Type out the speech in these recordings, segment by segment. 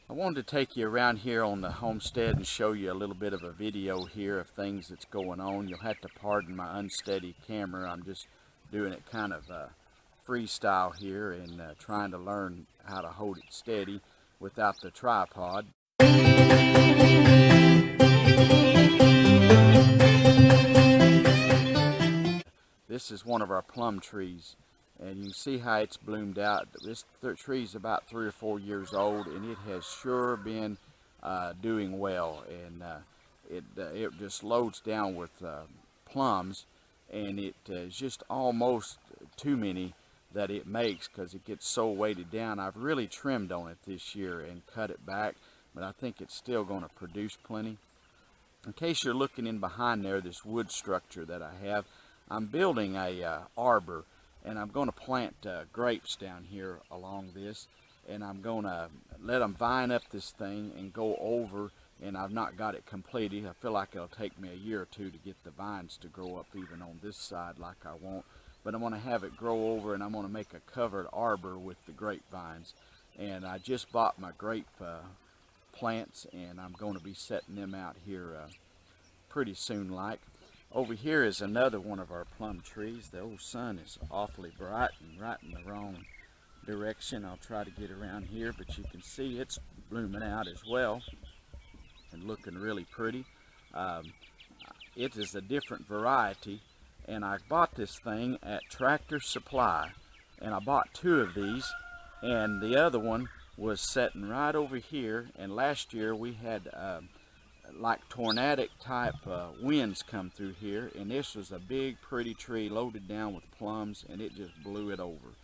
I wanted to take you around here on the homestead and show you a little bit of a video here of things that's going on. You'll have to pardon my unsteady camera. I'm just doing it kind of freestyle here and trying to learn how to hold it steady without the tripod. This is one of our plum trees, and you can see how it's bloomed out. This tree is about 3 or 4 years old, and it has sure been doing well. And it just loads down with plums, and it is just almost too many that it makes because it gets so weighted down. I've really trimmed on it this year and cut it back, but I think it's still going to produce plenty. In case you're looking in behind there, this wood structure that I have, I'm building a arbor, and I'm going to plant grapes down here along this, and I'm going to let them vine up this thing and go over, and I've not got it completed. I feel like it'll take me a year or two to get the vines to grow up even on this side like I want, but I'm going to have it grow over, and I'm going to make a covered arbor with the grapevines. And I just bought my grape plants, and I'm going to be setting them out here pretty soon like. Over here is another one of our plum trees. The old sun is awfully bright and right in the wrong direction. I'll try to get around here, but you can see it's blooming out as well and looking really pretty. It is a different variety, and I bought this thing at Tractor Supply, and I bought 2 of these, and the other one was sitting right over here. And last year we had like tornadic type winds come through here, and this was a big pretty tree loaded down with plums, and it just blew it over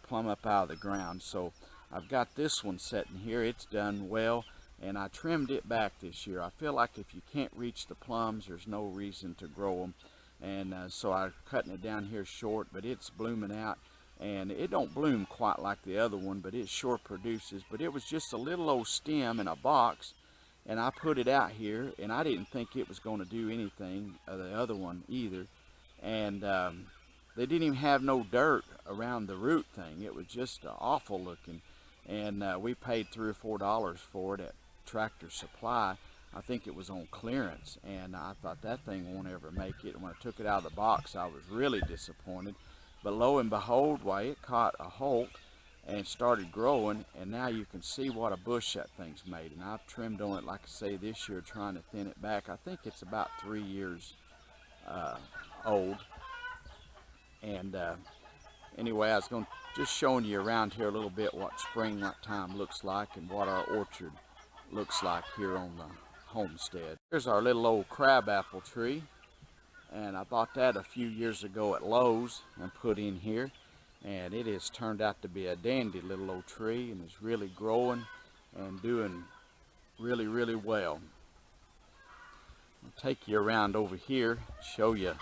plumb up out of the ground. So I've got this one sitting here. It's done well, and I trimmed it back this year. I feel like if you can't reach the plums, there's no reason to grow them, and so I'm cutting it down here short, but it's blooming out. And it don't bloom quite like the other one, but it sure produces. But it was just a little old stem in a box, and I put it out here, and I didn't think it was going to do anything, the other one either. And they didn't even have no dirt around the root thing. It was just awful looking. And we paid $3 or $4 for it at Tractor Supply. I think it was on clearance, and I thought that thing won't ever make it. And when I took it out of the box, I was really disappointed. But lo and behold, why, it caught a halt and started growing, and now you can see what a bush that thing's made. And I've trimmed on it, like I say, this year, trying to thin it back. I think it's about 3 years old. And anyway, I was going to just showing you around here a little bit what spring time looks like and what our orchard looks like here on the homestead. Here's our little old crabapple tree, and I bought that a few years ago at Lowe's and put in here. And it has turned out to be a dandy little old tree, and is really growing and doing really, really well. I'll take you around over here, show you a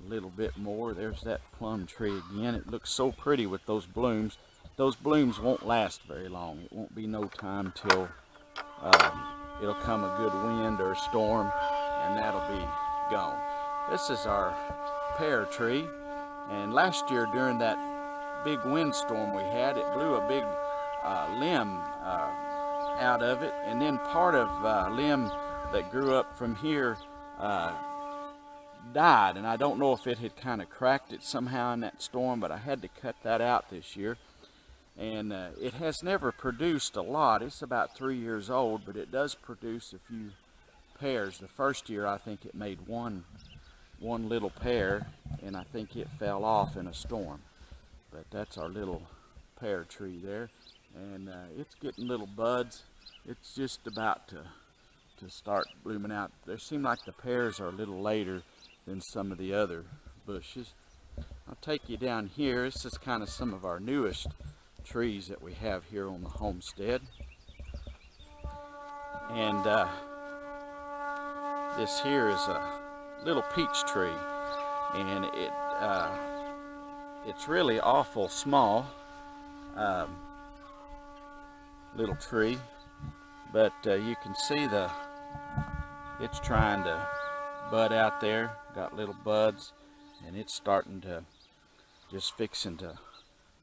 little bit more. There's that plum tree again. It looks so pretty with those blooms. Those blooms won't last very long. It won't be no time till it'll come a good wind or a storm, and that'll be gone. This is our pear tree. And last year during that big windstorm we had, it blew a big limb out of it, and then part of limb that grew up from here died, and I don't know if it had kind of cracked it somehow in that storm, but I had to cut that out this year. And it has never produced a lot. It's about 3 years old, but it does produce a few pears. The first year I think it made one little pear, and I think it fell off in a storm. But that's our little pear tree there, and it's getting little buds. It's just about to start blooming out. They seem like the pears are a little later than some of the other bushes. I'll take you down here. This is kind of some of our newest trees that we have here on the homestead, and this here is a little peach tree, and it's really awful small little tree, but you can see it's trying to bud out there. Got little buds, and it's starting to just fixing to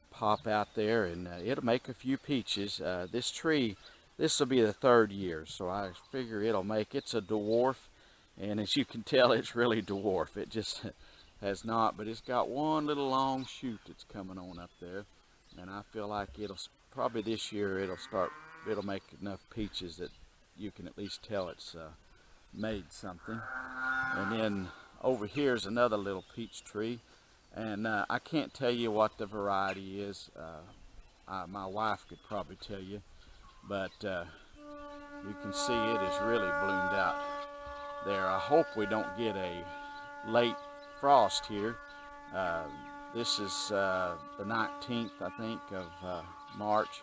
pop out there, and it'll make a few peaches. This tree this will be the 3rd year, so I figure it'll make. It's a dwarf, and as you can tell, it's really dwarf. It just has not, but it's got one little long shoot that's coming on up there, and I feel like it'll probably this year it'll make enough peaches that you can at least tell it's made something. And then over here is another little peach tree, and I can't tell you what the variety is. My wife could probably tell you, but you can see it is really bloomed out there. I hope we don't get a late frost here. This is the 19th, I think, of March,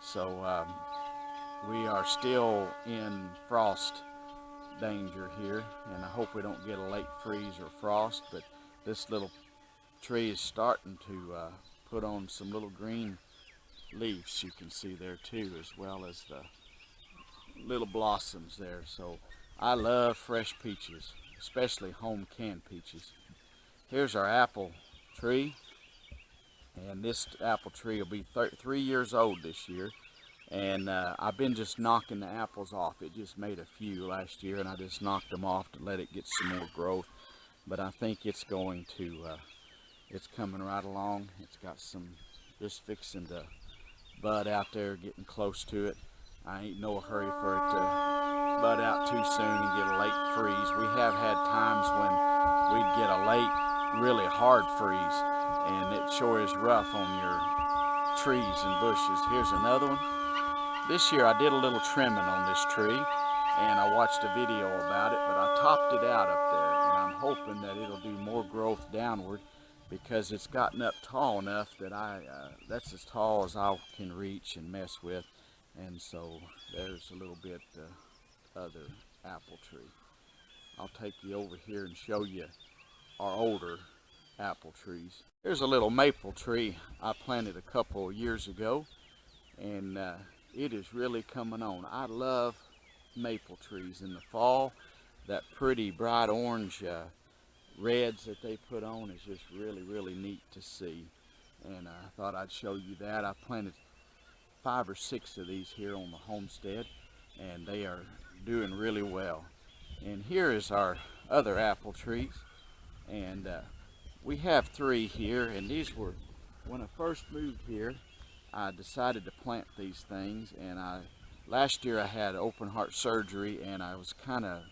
so we are still in frost danger here, and I hope we don't get a late freeze or frost. But this little tree is starting to put on some little green leaves, you can see there too, as well as the little blossoms there. So I love fresh peaches, especially home canned peaches. Here's our apple tree, and this apple tree will be 3 years old this year. And I've been just knocking the apples off. It just made a few last year, and I just knocked them off to let it get some more growth. But I think it's going to, it's coming right along. It's got some just fixing to bud out there, getting close to it. I ain't no hurry for it to bud out too soon and get a late freeze. We have had times when we'd get a late, really hard freeze, and it sure is rough on your trees and bushes. Here's another one. This year I did a little trimming on this tree, and I watched a video about it, but I topped it out up there, and I'm hoping that it'll do more growth downward, because it's gotten up tall enough that that's as tall as I can reach and mess with. And so there's a little bit other apple tree. I'll take you over here and show you our older apple trees. Here's a little maple tree I planted a couple of years ago, and it is really coming on. I love maple trees in the fall. That pretty bright orange reds that they put on is just really, really neat to see. And I thought I'd show you that. I planted 5 or 6 of these here on the homestead, and they are doing really well. And here is our other apple trees, and we have 3 here, and these were, when I first moved here, I decided to plant these things, and last year I had open heart surgery, and I was kind of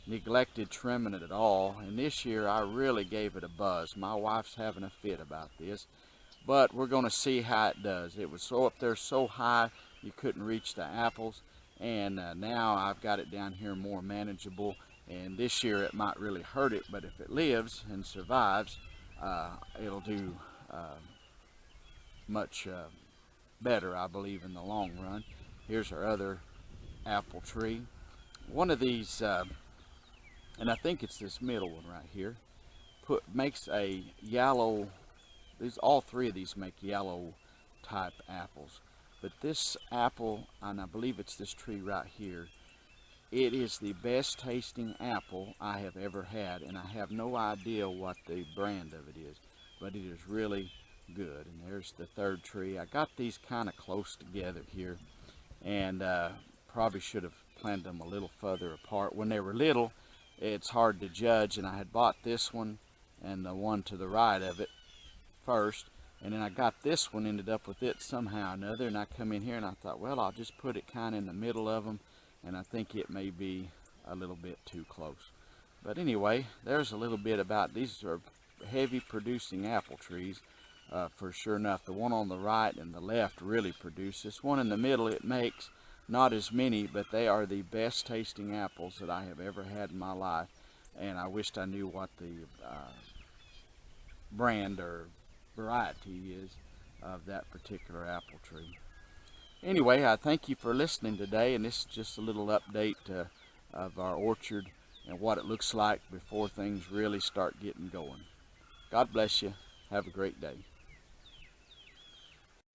neglected trimming it at all, and this year I really gave it a buzz. My wife's having a fit about this, but we're going to see how it does. It was so up there so high you couldn't reach the apples, and now I've got it down here more manageable, and this year it might really hurt it, but if it lives and survives, it'll do much better, I believe, in the long run. Here's our other apple tree. One of these, and I think it's this middle one right here, makes a yellow. All 3 of these make yellow type apples, but this apple, and I believe it's this tree right here, it is the best tasting apple I have ever had, and I have no idea what the brand of it is, but it is really good. And there's the 3rd tree. I got these kind of close together here, and probably should have planted them a little further apart. When they were little, it's hard to judge, and I had bought this one and the one to the right of it first, and then I got this one, ended up with it somehow or another, and I come in here and I thought, well, I'll just put it kind of in the middle of them, and I think it may be a little bit too close. But anyway, there's a little bit about these. Are heavy producing apple trees, for sure enough. The one on the right and the left really produce. This one in the middle, it makes not as many, but they are the best tasting apples that I have ever had in my life, and I wished I knew what the brand or variety is of that particular apple tree. Anyway, I thank you for listening today, and this is just a little update of our orchard and what it looks like before things really start getting going. God bless you. Have a great day.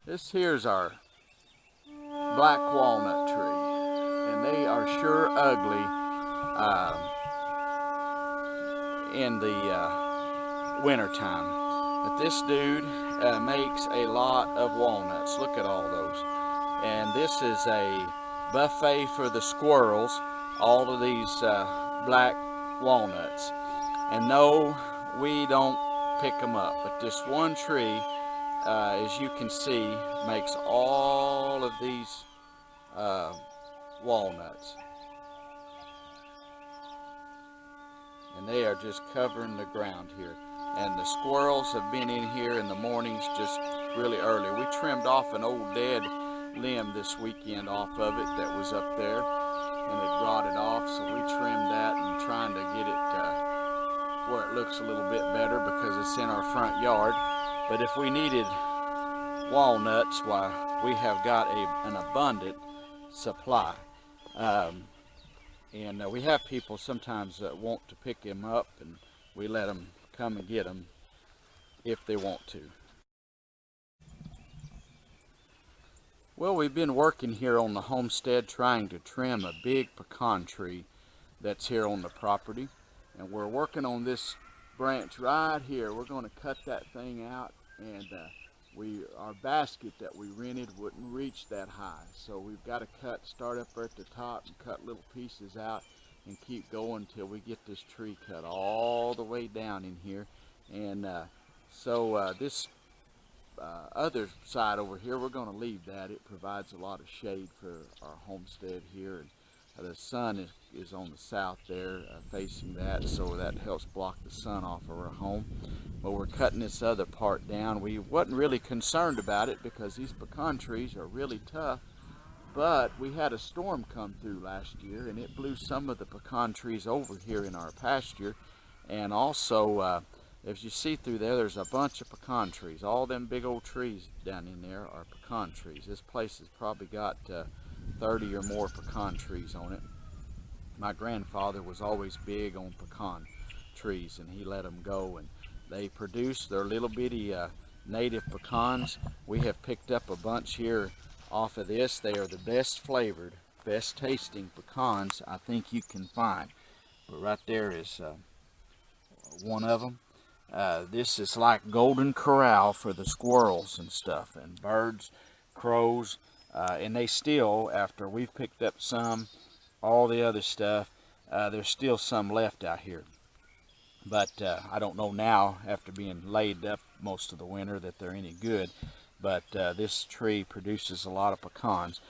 This here's our black walnut tree, and they are sure ugly in the winter time. But this dude makes a lot of walnuts. Look at all those. And this is a buffet for the squirrels, all of these black walnuts. And no, we don't pick them up, but this one tree, as you can see, makes all of these walnuts. And they are just covering the ground here. And the squirrels have been in here in the mornings just really early. We trimmed off an old dead limb this weekend off of it that was up there, and it rotted off, so we trimmed that and trying to get it where it looks a little bit better because it's in our front yard. But if we needed walnuts, why, we have got an abundant supply. And we have people sometimes that want to pick them up, and we let them come and get them if they want to. Well, we've been working here on the homestead trying to trim a big pecan tree that's here on the property. And we're working on this branch right here. We're going to cut that thing out, and our basket that we rented wouldn't reach that high. So we've got to start up there at the top and cut little pieces out and keep going until we get this tree cut all the way down in here. And this other side over here, we're going to leave that. It provides a lot of shade for our homestead here. And the sun is on the south there, facing that, so that helps block the sun off of our home. But we're cutting this other part down. We wasn't really concerned about it because these pecan trees are really tough, but we had a storm come through last year, and it blew some of the pecan trees over here in our pasture. And also, as you see through there, there's a bunch of pecan trees. All them big old trees down in there are pecan trees. This place has probably got 30 or more pecan trees on it. My grandfather was always big on pecan trees, and he let them go, and they produce their little bitty native pecans. We have picked up a bunch here off of this. They are the best flavored, best tasting pecans I think you can find. But right there is one of them. This is like golden corral for the squirrels and stuff, and birds, crows, and they still, after we've picked up some, all the other stuff, there's still some left out here. But I don't know now, after being laid up most of the winter, that they're any good. But this tree produces a lot of pecans.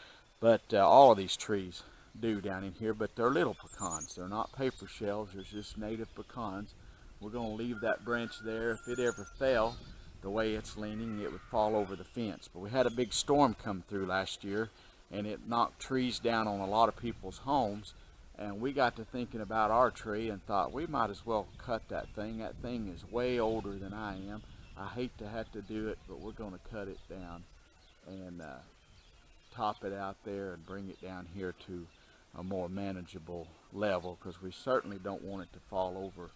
But all of these trees do down in here, but they're little pecans. They're not paper shells, they're just native pecans. We're going to leave that branch there. If it ever fell the way it's leaning, it would fall over the fence. But we had a big storm come through last year, and it knocked trees down on a lot of people's homes. And we got to thinking about our tree and thought we might as well cut that thing. That thing is way older than I am. I hate to have to do it, but we're going to cut it down and top it out there and bring it down here to a more manageable level, because we certainly don't want it to fall over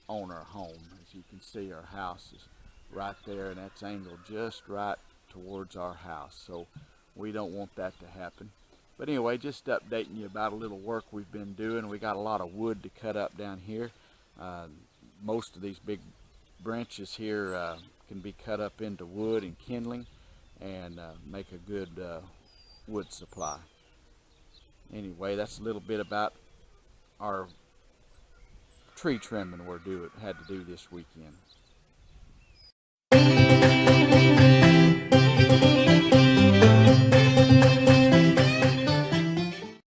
on our home. As you can see, our house is right there, and that's angled just right towards our house, so we don't want that to happen. But anyway, just updating you about a little work we've been doing. We got a lot of wood to cut up down here. Most of these big branches here can be cut up into wood and kindling and make a good wood supply. Anyway, that's a little bit about our tree trimming had to do this weekend.